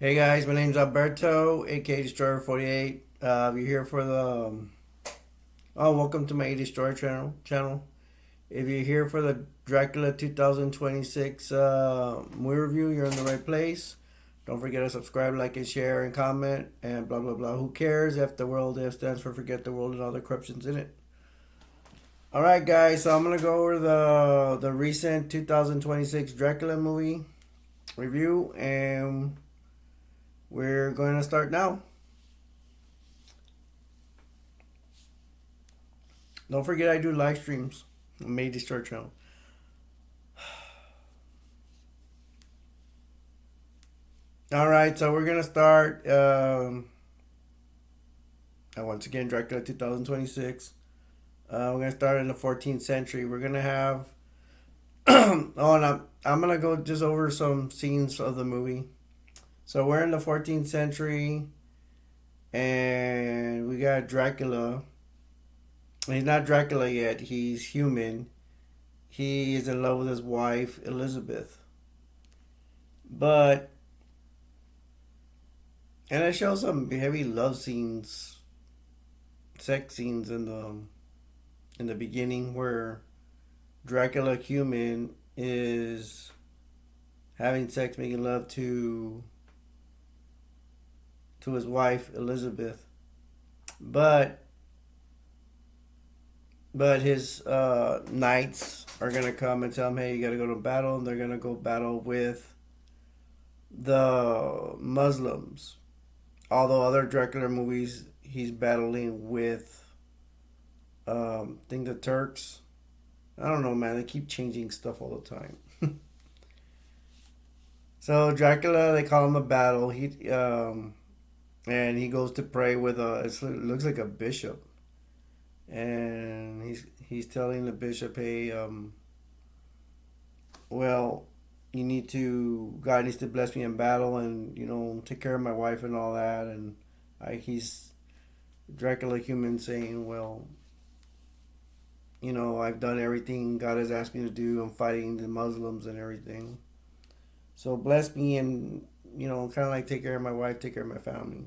Hey guys, my name's Alberto, aka Destroyer 48. If you're here for the welcome to my Destroyer channel. If you're here for the Dracula 2026 movie review, you're in the right place. Don't forget to subscribe, like, and share, and comment, and blah blah blah. Who cares if the world if stands for forget the world and all the corruptions in it. All right, guys. So I'm gonna go over the recent 2026 Dracula movie review, and we're going to start now. Don't forget I do live streams on May Destroy channel. All right, so we're gonna start. Once again, Dracula 2026. We're gonna start in the 14th century. We're gonna have. Oh, and I'm gonna go just over some scenes of the movie. So we're in the 14th century, and we got Dracula. He's not Dracula yet. He's human. He is in love with his wife Elizabeth, but and it shows some heavy love scenes, sex scenes in the beginning where Dracula human is having sex, making love to his wife Elizabeth, but his knights are gonna come and tell him, hey, you gotta go to battle, and they're gonna go battle with the Muslims. Although other Dracula movies, he's battling with, I think the Turks. I don't know, man. They keep changing stuff all the time. So Dracula, they call him a battle. And he goes to pray with it looks like a bishop, and he's telling the bishop, hey, well, God needs to bless me in battle, and take care of my wife and all that, and he's Dracula human saying, well, I've done everything God has asked me to do. I'm fighting the Muslims and everything, so bless me, and kind of like take care of my wife, take care of my family.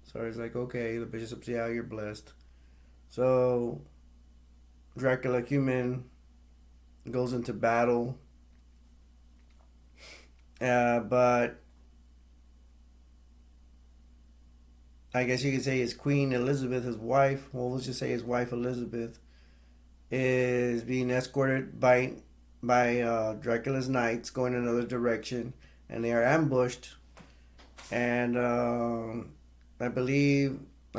So he's like, okay, the bishop says, yeah, you're blessed. So Dracula human goes into battle. But I guess you could say his queen Elizabeth, his wife, well, let's just say his wife Elizabeth, is being escorted by Dracula's knights going another direction, and they are ambushed. And I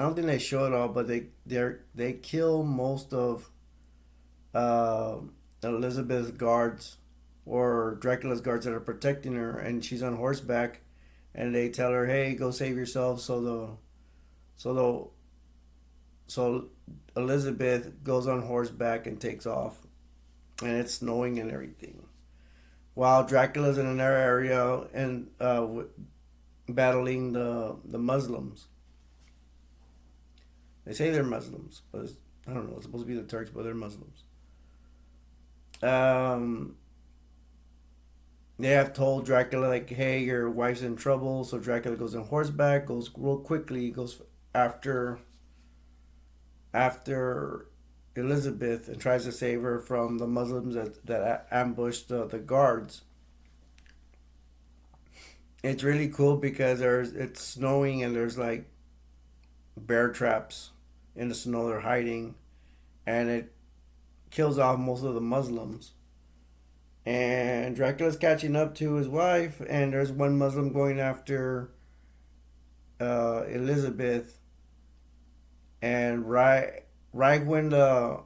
don't think they show it all, but they kill most of Elizabeth's guards, or Dracula's guards that are protecting her, and she's on horseback, and they tell her, "Hey, go save yourself." So Elizabeth goes on horseback and takes off, and it's snowing and everything, while Dracula's in another area and battling the Muslims. They say they're Muslims, but I don't know. It's supposed to be the Turks, but they're Muslims. Um, they have told Dracula, like, hey, your wife's in trouble. So Dracula goes on horseback, goes real quickly, goes after Elizabeth, and tries to save her from the Muslims that ambushed the guards. It's really cool because it's snowing, and there's like bear traps in the snow. They're hiding, and it kills off most of the Muslims. And Dracula's catching up to his wife, and there's one Muslim going after Elizabeth. And right when the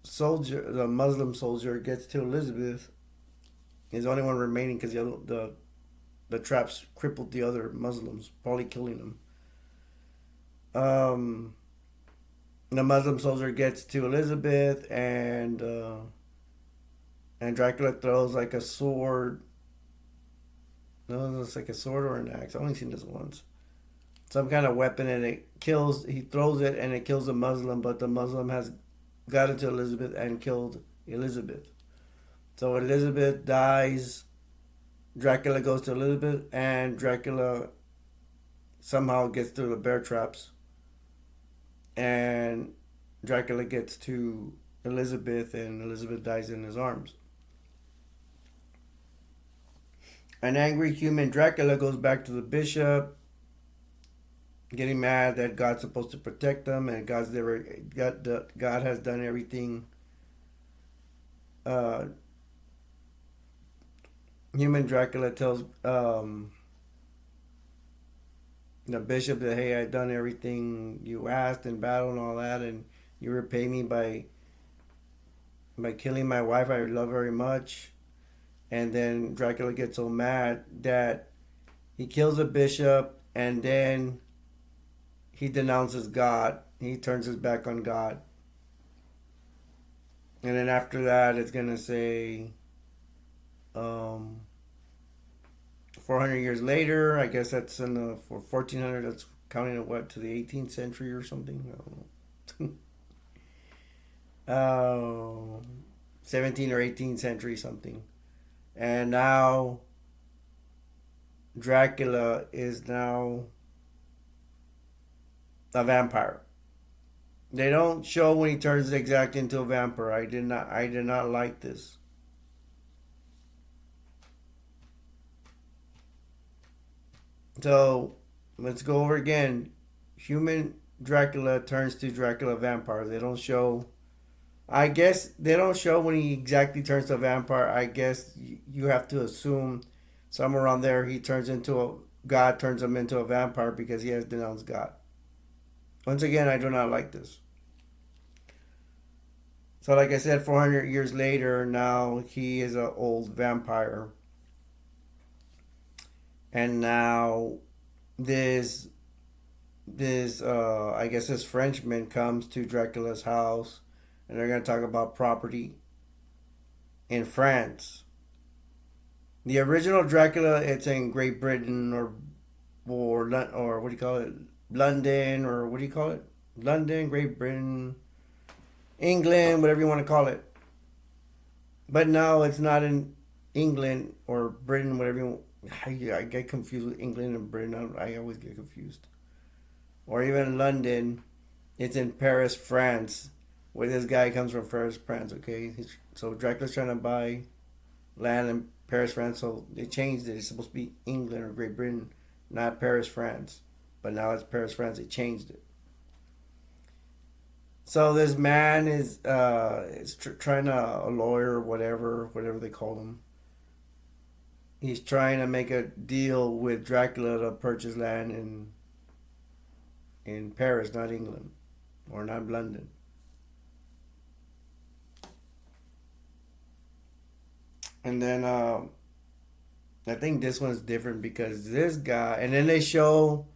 Muslim soldier gets to Elizabeth, he's the only one remaining because the traps crippled the other Muslims, probably killing them. The Muslim soldier gets to Elizabeth, and Dracula throws like a sword. No, it's like a sword or an axe. I've only seen this once. Some kind of weapon, and it kills. He throws it, and it kills the Muslim, but the Muslim has got into Elizabeth and killed Elizabeth. So Elizabeth dies Dracula goes to Elizabeth, and Dracula somehow gets through the bear traps, and Dracula gets to Elizabeth, and Elizabeth dies in his arms. An angry human Dracula goes back to the bishop, getting mad that God's supposed to protect them, and God has done everything. Uh, Human Dracula tells the bishop that, hey, I've done everything you asked in battle and all that, and you repay me by killing my wife I love very much. And then Dracula gets so mad that he kills the bishop, and then he denounces God. He turns his back on God. And then after that, it's going to say 400 years later. I guess that's in the for 1400. That's counting it what to the 18th century or something. I don't know. 17th or 18th century something. And now Dracula is now a vampire. They don't show when he turns exactly into a vampire. I did not like this. So let's go over again. Human Dracula turns to Dracula vampire. They don't show. I guess they don't show when he exactly turns to a vampire. I guess you have to assume somewhere around there he turns into a God turns him into a vampire because he has denounced God. Once again, I do not like this. So, like I said, 400 years later, now he is an old vampire, and now this I guess this Frenchman comes to Dracula's house, and they're gonna talk about property in France. The original Dracula, it's in Great Britain or what do you call it, London, or what do you call it, London, Great Britain, England, whatever you want to call it. But now it's not in England or Britain, whatever you. I get confused with England and Britain. I always get confused. Or even London, it's in Paris, France, where this guy comes from Paris, France. Okay, so Dracula's trying to buy land in Paris, France. So they changed it. It's supposed to be England or Great Britain, not Paris, France. But now it's Paris, France. They changed it. So this man is trying to a lawyer, whatever they call him. He's trying to make a deal with Dracula to purchase land in Paris, not England, or not London. And then I think this one's different because this guy, and then they show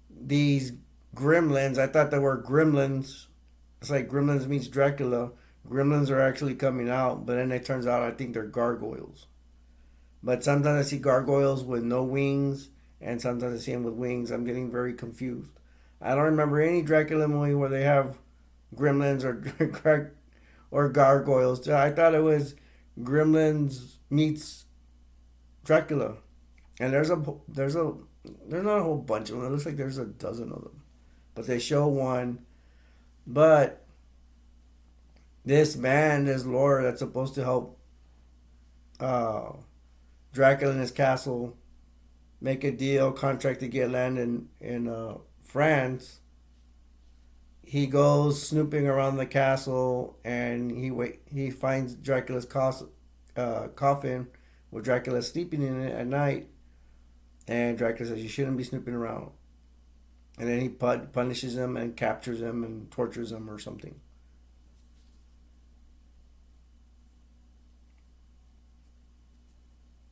these gremlins. I thought they were gremlins. It's like Gremlins meets Dracula. Gremlins are actually coming out, but then it turns out I think they're gargoyles. But sometimes I see gargoyles with no wings, and sometimes I see them with wings. I'm getting very confused. I don't remember any Dracula movie where they have gremlins or gargoyles. I thought it was Gremlins meets Dracula, and there's not a whole bunch of them. It looks like there's a dozen of them, but they show one. But this lawyer that's supposed to help uh, Dracula in his castle make a deal, contract to get land in France. He goes snooping around the castle, and he finds Dracula's coffin with Dracula sleeping in it at night. And Dracula says, "You shouldn't be snooping around." And then he punishes him and captures him and tortures him or something.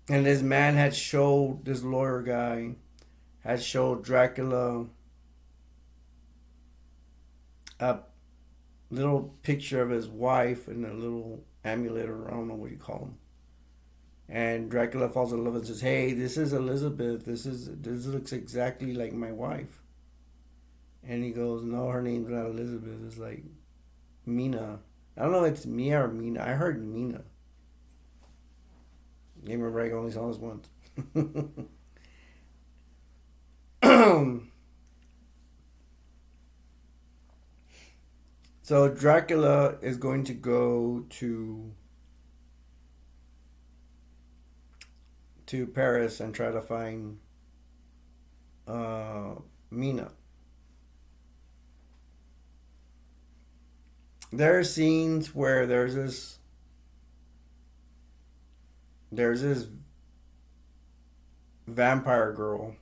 And this lawyer guy had showed Dracula a little picture of his wife and a little amulet, or I don't know what you call them. And Dracula falls in love and says, "Hey, this is Elizabeth. This looks exactly like my wife." And he goes, "No, her name's not Elizabeth. It's like Mina. I don't know if it's Mia or Mina. I heard Mina. I remember I only saw this once." So Dracula is going to go to Paris and try to find uh, Mina. There are scenes where there's this vampire girl,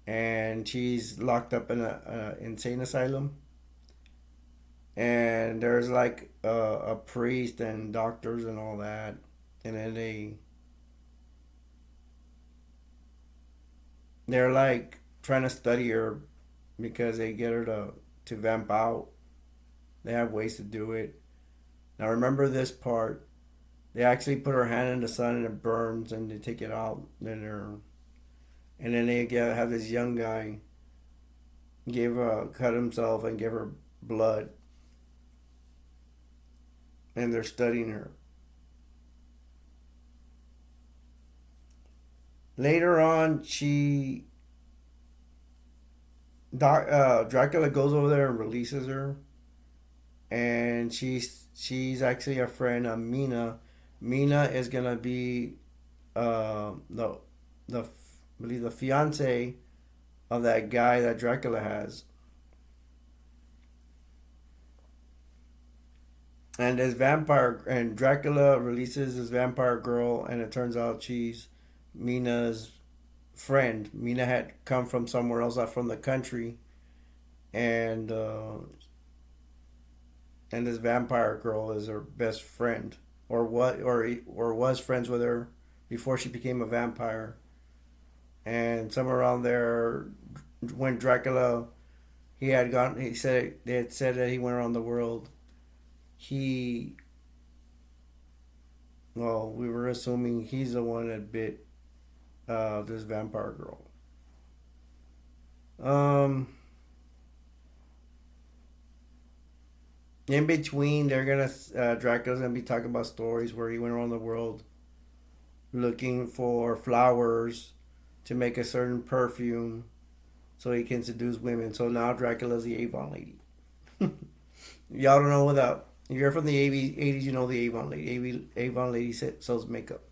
and she's locked up in a insane asylum, and there's like a priest and doctors and all that, and then they're like trying to study her because they get her to vamp out. They have ways to do it. Now remember this part. They actually put her hand in the sun and it burns, and they take it out. And then they have this young guy cut himself and give her blood, and they're studying her. Later on, Dracula goes over there and releases her, and she's actually a friend of Mina. Mina is gonna be the I believe the fiance of that guy that Dracula has, and Dracula releases this vampire girl, and it turns out she's Mina's friend. Mina had come from somewhere else, not from the country, and this vampire girl is her best friend, or was friends with her before she became a vampire. And somewhere around there, when Dracula, he said they had said that he went around the world. He, well, we were assuming he's the one that bit this vampire girl. Um, in between, Dracula's gonna be talking about stories where he went around the world looking for flowers to make a certain perfume so he can seduce women. So now Dracula's the Avon lady. Y'all don't know without. If you're from the 80s, you know the Avon lady. Avon lady sells makeup.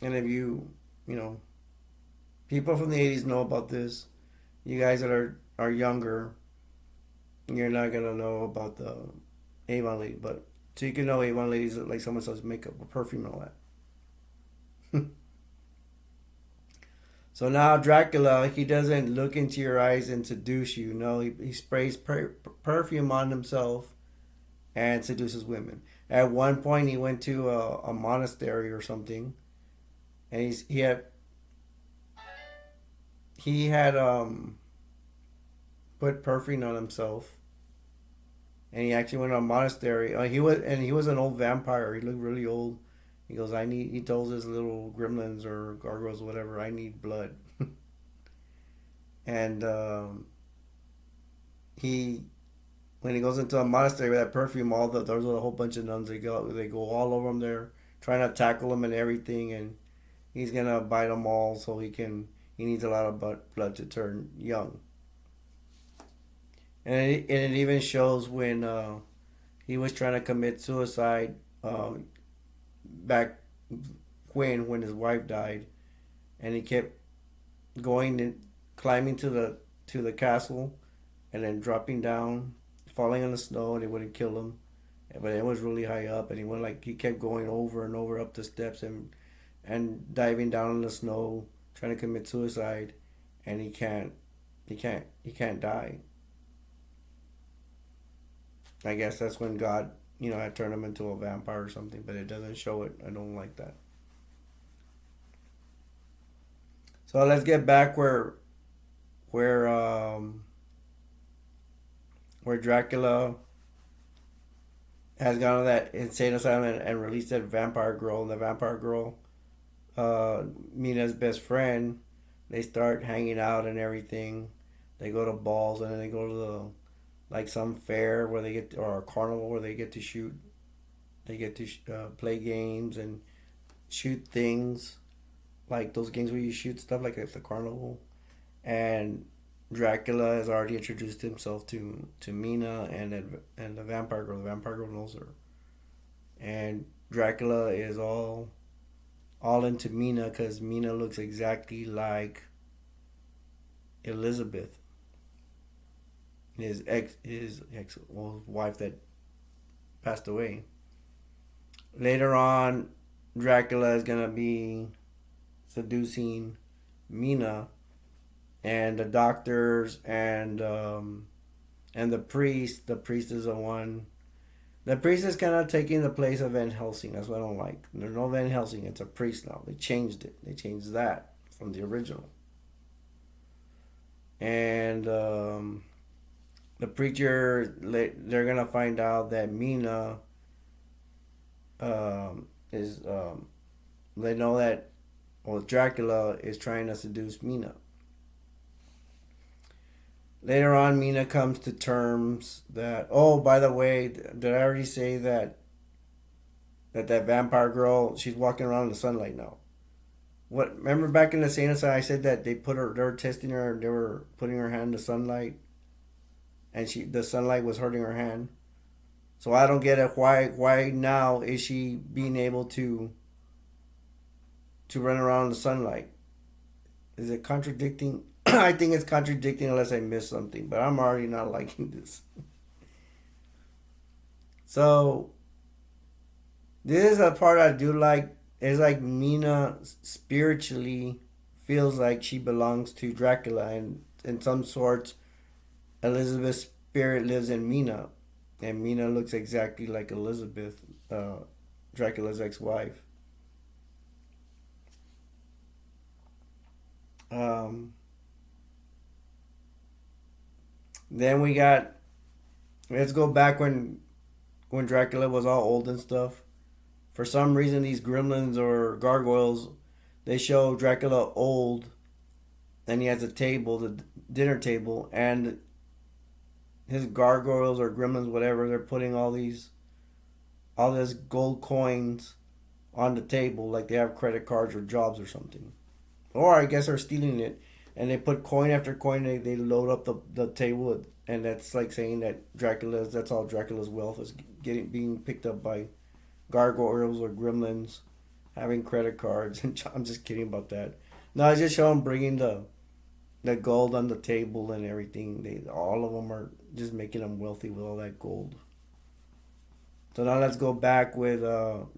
And if you know, people from the 80s know about this. You guys that are younger, you're not going to know about the Avon lady. But so you can know Avon ladies like someone sells makeup or perfume and all that. So now Dracula, he doesn't look into your eyes and seduce you. No, he sprays perfume on himself and seduces women. At one point, he went to a monastery or something, and he had put perfume on himself, and he actually went to a monastery. He was an old vampire. He looked really old. He goes, he tells his little gremlins or gargoyles, whatever, I need blood. And he, when he goes into a monastery with that perfume, there's a whole bunch of nuns. They go all over him there, trying to tackle him and everything, and he's gonna bite them all so he needs a lot of blood to turn young. And it even shows when he was trying to commit suicide. Back when his wife died, and he kept going and climbing to the castle, and then dropping down, falling on the snow, and it wouldn't kill him, but it was really high up, and he kept going over and over up the steps and diving down in the snow, trying to commit suicide, and he can't die. I guess that's when God, I turned him into a vampire or something, but it doesn't show it. I don't like that. So let's get back where where Dracula has gone to that insane asylum and released that vampire girl. And the vampire girl, Mina's best friend, they start hanging out and everything. They go to balls, and then they go to like some fair where or a carnival where they get to shoot. They get to play games and shoot things, like those games where you shoot stuff like at the carnival. And Dracula has already introduced himself to Mina and the vampire girl. The vampire girl knows her, and Dracula is all into Mina because Mina looks exactly like Elizabeth, his ex wife that passed away. Later on, Dracula is gonna be seducing Mina, and the doctors and the priest. The priest is the one. The priest is kind of taking the place of Van Helsing. That's what I don't like. There's no Van Helsing. It's a priest now. They changed it. They changed that from the original. And the preacher, they're gonna find out that Mina is. They know that, well, Dracula is trying to seduce Mina. Later on, Mina comes to terms that, oh, by the way, did I already say that vampire girl, she's walking around in the sunlight now? What? Remember back in the Saint I said that they were testing her, they were putting her hand in the sunlight, and the sunlight was hurting her hand. So I don't get it. Why now is she being able to run around in the sunlight? Is it contradicting? I think it's contradicting unless I miss something, but I'm already not liking this. So this is a part I do like. It's like Mina spiritually feels like she belongs to Dracula, and in some sorts, Elizabeth's spirit lives in Mina, and Mina looks exactly like Elizabeth, Dracula's ex-wife. Um, then we got. Let's go back when Dracula was all old and stuff. For some reason, these gremlins or gargoyles, they show Dracula old, and he has a table, the dinner table, and his gargoyles or gremlins, whatever, they're putting all this gold coins on the table, like they have credit cards or jobs or something. Or I guess they're stealing it, and they put coin after coin. They load up the table, and that's like saying that that's all Dracula's wealth is being picked up by gargoyles or gremlins having credit cards. And I'm just kidding about that. No, I just show them bringing the gold on the table and everything. All of them are just making them wealthy with all that gold. So now let's go back with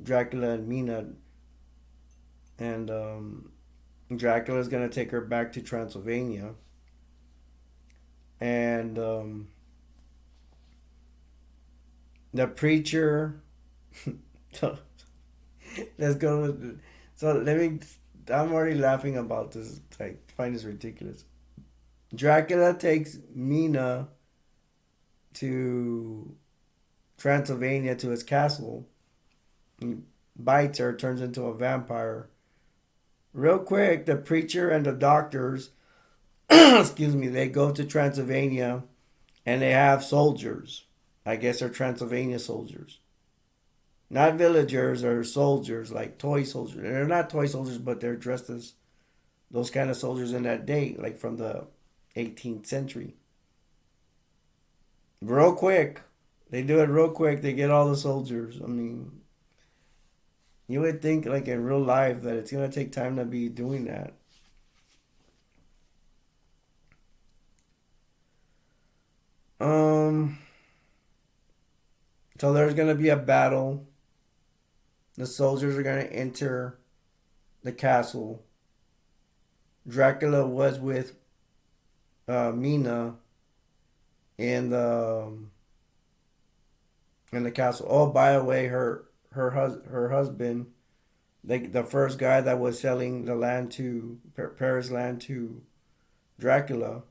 Dracula and Mina, and Dracula's gonna take her back to Transylvania, and the preacher. So let's go with. So let me. I'm already laughing about this. I find this ridiculous. Dracula takes Mina to Transylvania to his castle. He bites her, turns into a vampire. Real quick, the preacher and the doctors, excuse me, they go to Transylvania and they have soldiers. I guess they're Transylvania soldiers. Not villagers or soldiers, like toy soldiers. They're not toy soldiers, but they're dressed as those kind of soldiers in that day, like from the 18th century. Real quick. They do it real quick. They get all the soldiers. I mean, you would think, like in real life, that it's going to take time to be doing that. Um, so there's going to be a battle. The soldiers are going to enter the castle. Dracula was with Mina in the castle. Oh, by the way, her husband, the first guy that was selling the land to Paris land to Dracula,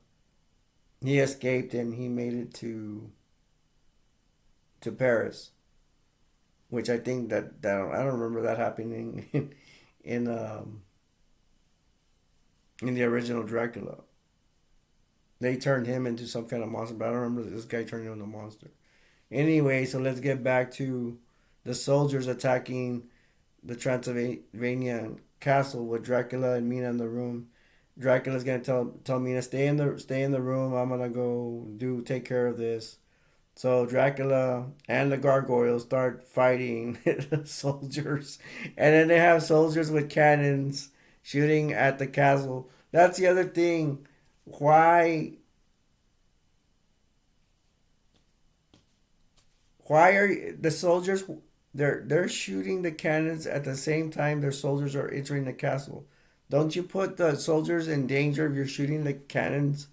he escaped and he made it to Paris, which I think that I don't remember that happening in the original Dracula. They turned him into some kind of monster, but I don't remember this guy turning into a monster. Anyway, so let's get back to the soldiers attacking the Transylvanian castle with Dracula and Mina in the room. Dracula's gonna tell Mina stay in the room. I'm gonna go do take care of this. So Dracula and the gargoyles start fighting soldiers, and then they have soldiers with cannons shooting at the castle. That's the other thing. Why why are the soldiers they're shooting the cannons at the same time their soldiers are entering the castle? Don't you put the soldiers in danger if you're shooting the cannons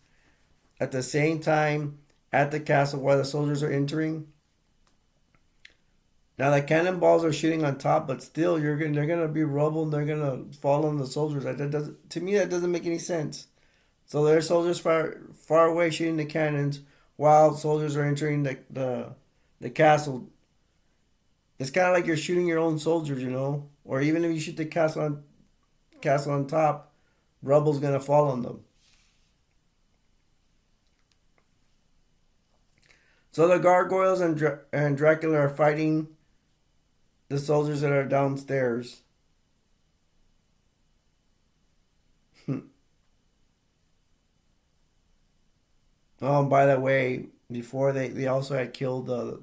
at the same time at the castle while the soldiers are entering? Now the cannonballs are shooting on top, but still they're gonna be rubble and they're gonna fall on the soldiers. That doesn't to me that doesn't make any sense. So there's soldiers far away shooting the cannons while soldiers are entering the castle. It's kind of like you're shooting your own soldiers, you know. Or even if you shoot the castle on top, rubble's gonna fall on them. So the gargoyles and Dracula are fighting the soldiers that are downstairs. Oh, and by the way, before they also had killed the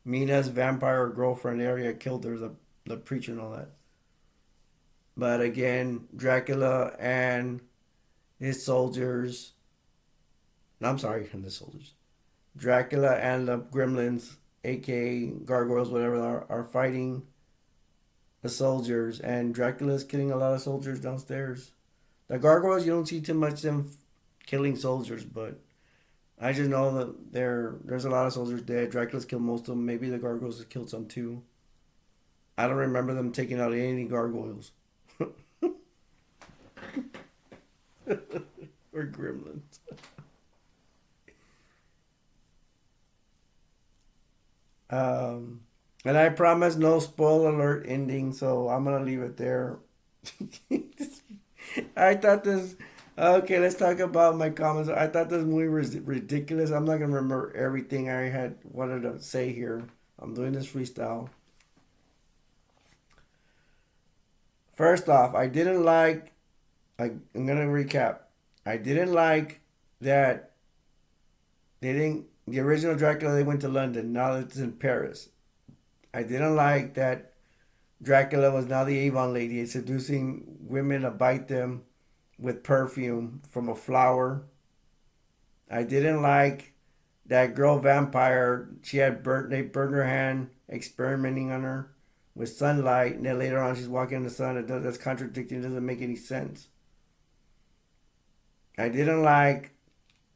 Mina's vampire girlfriend. They already had killed her, the preacher and all that. But again, Dracula and his soldiers. No, I'm sorry, and the soldiers. Dracula and the gremlins, aka gargoyles, whatever, are fighting the soldiers, and Dracula's killing a lot of soldiers downstairs. The gargoyles, you don't see too much them killing soldiers, but I just know that there's a lot of soldiers dead. Dracula's killed most of them. Maybe the gargoyles have killed some too. I don't remember them taking out any gargoyles or gremlins. And I promise no spoil alert ending, so I'm gonna leave it there. I thought this. Okay, let's talk about my comments. I thought this movie was ridiculous. I'm not gonna remember everything I had wanted to say here. I'm doing this freestyle. First off, I didn't like. I'm gonna recap. I didn't like that they didn't. The original Dracula, they went to London. Now it's in Paris. I didn't like that Dracula was now the Avon lady, seducing women to bite them with perfume from a flower. I didn't like that girl vampire. They burned her hand experimenting on her with sunlight, and then later on she's walking in the sun. That's contradicting. It doesn't make any sense. I didn't like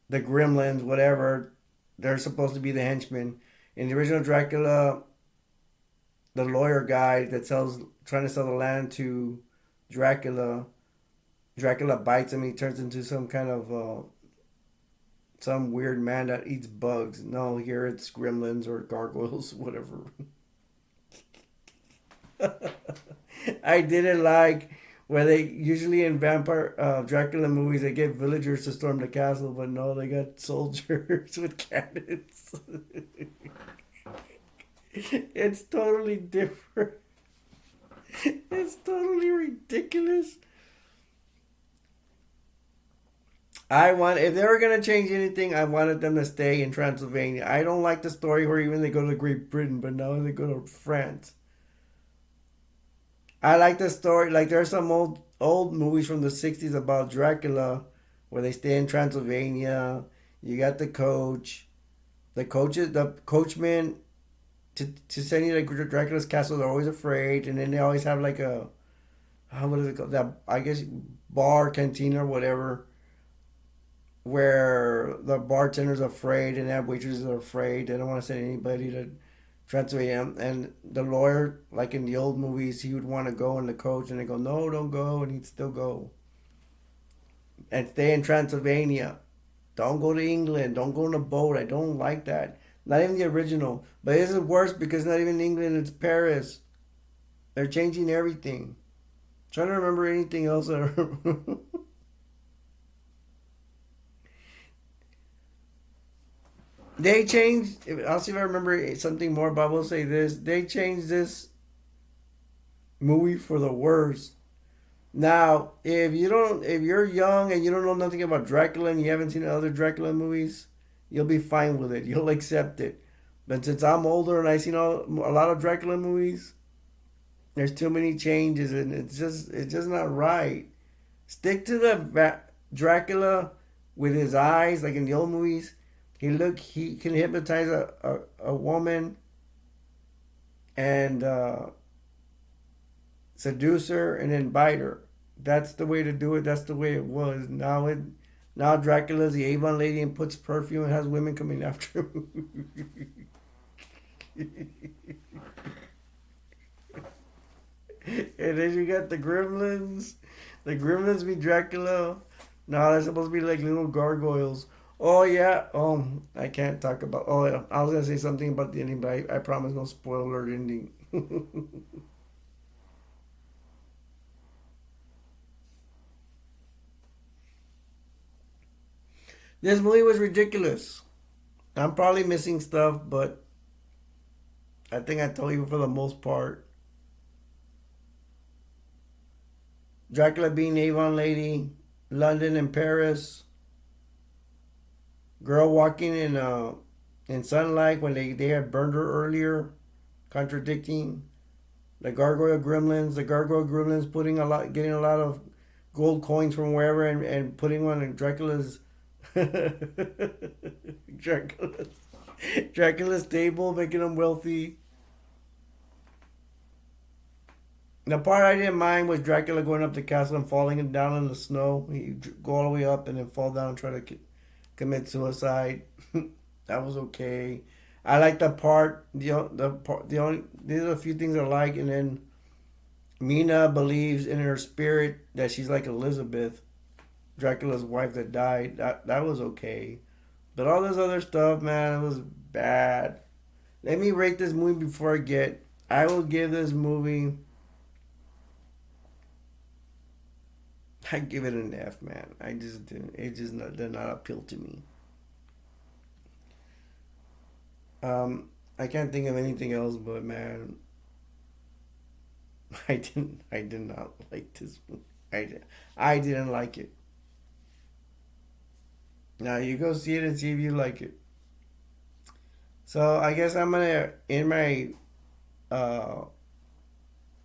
the gremlins, whatever. They're supposed to be the henchmen. In the original Dracula, the lawyer guy trying to sell the land to Dracula, Dracula bites him. He turns into some kind of some weird man that eats bugs. No, here it's gremlins or gargoyles, whatever. I didn't like where they usually in vampire Dracula movies they get villagers to storm the castle, but no, they got soldiers with cannons. It's totally different. It's totally ridiculous. If they were gonna change anything, I wanted them to stay in Transylvania. I don't like the story where even they go to Great Britain, but now they go to France. I like the story. Like there's some old movies from the '60s about Dracula, where they stay in Transylvania. You got the coachman to send you to Dracula's castle. They're always afraid, and then they always have like a what is it called? That I guess bar, canteen, or whatever, where the bartender's afraid and that waitresses are afraid. They don't want to send anybody to Transylvania. And the lawyer, like in the old movies, he would want to go in the coach, and they go, "No, don't go," and he'd still go and stay in Transylvania. Don't go to England. Don't go on a boat. I don't like that. Not even the original. But this is worse because not even England, it's Paris. They're changing everything. Trying to remember anything else. They changed. I'll see if I remember something more, but I will say this. They changed this. movie for the worst. Now, if you're young and you don't know nothing about Dracula and you haven't seen other Dracula movies, you'll be fine with it. You'll accept it. But since I'm older and I've seen a lot of Dracula movies, there's too many changes and it's just not right. Stick to the Dracula with his eyes, like in the old movies. He can hypnotize a woman and seduce her and then bite her. That's the way to do it. That's the way it was. Now Dracula's the Avon lady and puts perfume and has women coming after him. And then you got the gremlins. The gremlins be Dracula. No, they're supposed to be like little gargoyles. Oh yeah. I can't talk about. Oh yeah. I was gonna say something about the ending, but I promise no spoiler alert ending. This movie was ridiculous. I'm probably missing stuff, but I think I told you for the most part. Dracula being Avon lady, London and Paris, girl walking in sunlight when they had burned her earlier, contradicting the gargoyle gremlins putting getting a lot of gold coins from wherever and putting one in Dracula's Dracula's table, making him wealthy. The part I didn't mind was Dracula going up the castle and falling down in the snow. He go all the way up and then fall down and try to commit suicide. That was okay. I like the part. The only there's a few things I like, and then Mina believes in her spirit that she's like Elizabeth, Dracula's wife that died. That was okay, but all this other stuff, man, it was bad. Let me rate this movie before I get. I will give this movie. I give it an F, man. I just didn't. It just did not appeal to me. I can't think of anything else, but man, I did not like this movie. I didn't like it. Now you go see it and see if you like it. So I guess I'm gonna in my uh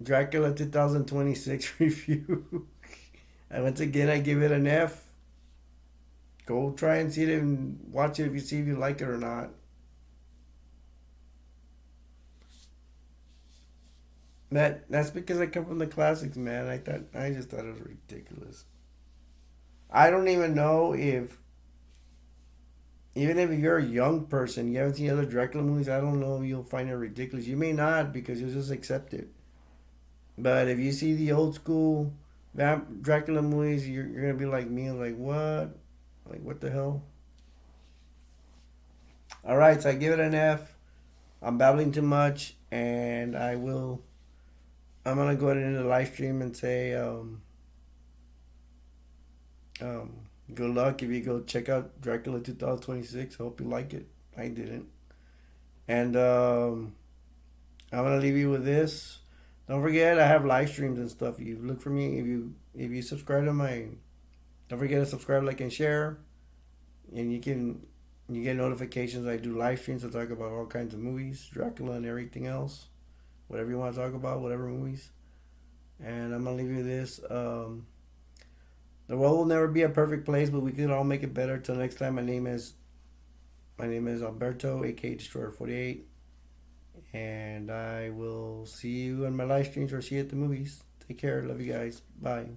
Dracula 2026 review. And once again, I give it an F. Go try and see it and watch it if you see if you like it or not. That's because I come from the classics, man. I just thought it was ridiculous. I don't even know if even if you're a young person, you haven't seen other Dracula movies. I don't know if you'll find it ridiculous. You may not because you'll just accept it. But if you see the old school Dracula movies, you're gonna be like me, like what? Like what the hell? All right, so I give it an F. I'm babbling too much, and I'm gonna go ahead into the live stream and say, um, good luck if you go check out Dracula 2026. I hope you like it. I didn't, and I'm gonna leave you with this. Don't forget, I have live streams and stuff. You look for me if you subscribe to my. Don't forget to subscribe, like, and share, and you get notifications. I do live streams to talk about all kinds of movies, Dracula and everything else, whatever you want to talk about, whatever movies. And I'm gonna leave you this. The world will never be a perfect place, but we can all make it better. Till next time, my name is Alberto, aka Destroyer 48, and I will see you on my live streams or see you at the movies. Take care. Love you guys. Bye.